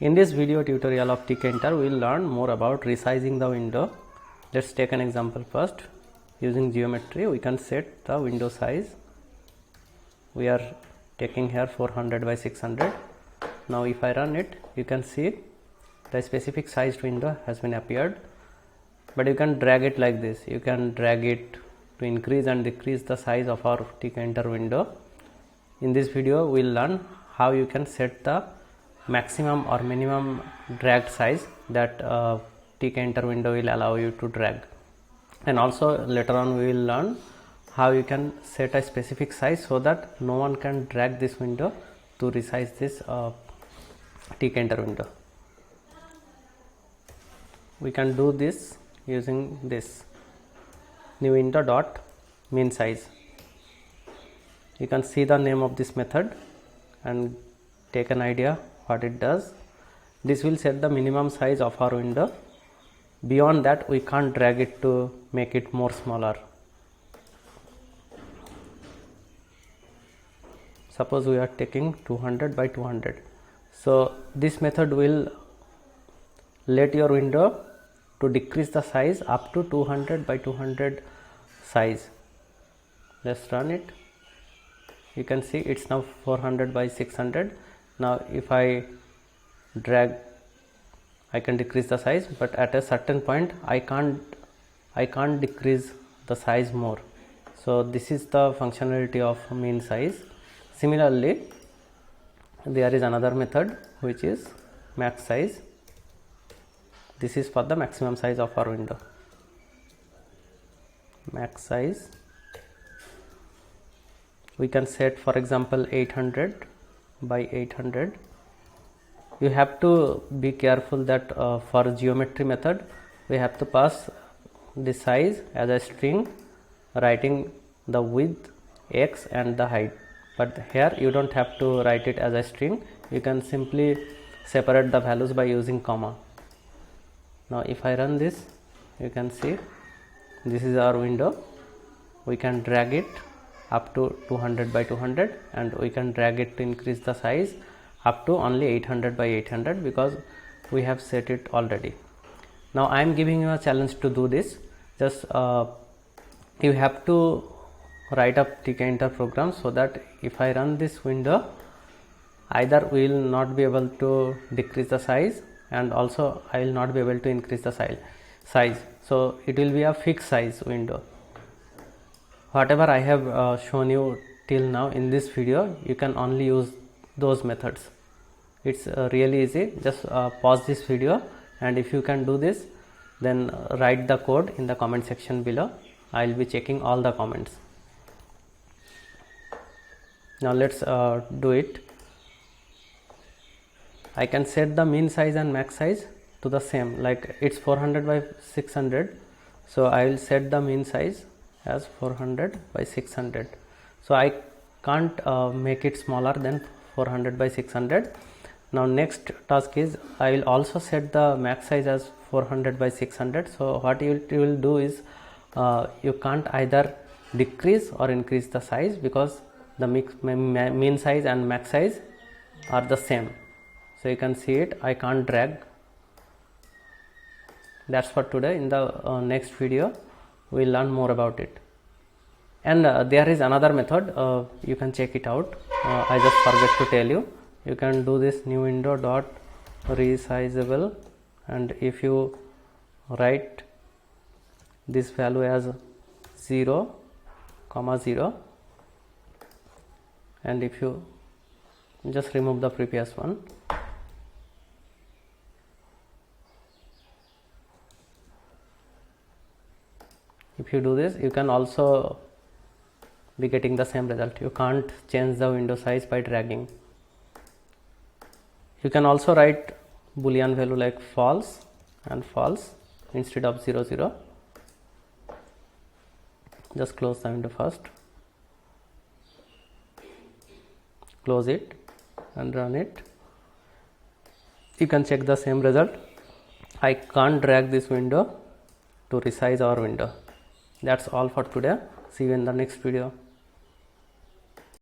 In this video tutorial of Tkinter, we will learn more about resizing the window. Let's take an example first. Using geometry, we can set the window size. We are taking here 400 by 600. Now if I run it, you can see the specific sized window has been appeared. But you can drag it like this. You can drag it to increase and decrease the size of our Tkinter window. In this video, we will learn how you can set the maximum or minimum drag size that Tkinter window will allow you to drag. And also later on we will learn how you can set a specific size so that no one can drag this window to resize this Tkinter window. We can do this using this new window dot min size. You can see the name of this method and take an idea what it does. This will set the minimum size of our window. Beyond that, we can't drag it to make it more smaller. Suppose we are taking 200 by 200. So this method will let your window to decrease the size up to 200 by 200 size. Let's run it. You can see it's now 400 by 600. Now if I drag, I can decrease the size, but at a certain point I can't decrease the size more. So this is the functionality of min size. Similarly, there is another method which is max size. This is for the maximum size of our window. Max size. We can set, for example, 800 by 800. You have to be careful that for geometry method we have to pass the size as a string, writing the width, x and the height. But here you don't have to write it as a string. You can simply separate the values by using comma. Now if I run this, you can see this is our window. We can drag it up to 200 by 200 and we can drag it to increase the size up to only 800 by 800 because we have set it already. Now I am giving you a challenge to do this. Just you have to write up Tkinter program so that if I run this window, either we will not be able to decrease the size and also I will not be able to increase the size. So it will be a fixed size window. Whatever I have shown you till now in this video, you can only use those methods. It's really easy. Just pause this video, and if you can do this, then write the code in the comment section below. I will be checking all the comments. Now let's do it. I can set the min size and max size to the same, like it's 400 by 600. So I will set the min size as 400 by 600. So I can't make it smaller than 400 by 600. Now next task is I will also set the max size as 400 by 600. So what you will do is you can't either decrease or increase the size because the min size and max size are the same. So you can see it, I can't drag. That's for today. In the next video we will learn more about it. And there is another method, you can check it out. I just forgot to tell you. You can do this new window dot resizable, and if you write this value as 0, 0, and if you just remove the previous one, if you do this, you can also be getting the same result. You can't change the window size by dragging. You can also write boolean value like false and false instead of 0, 0. Just close the window first, close it and run it. You can check the same result. I can't drag this window to resize our window. That's all for today. See you in the next video.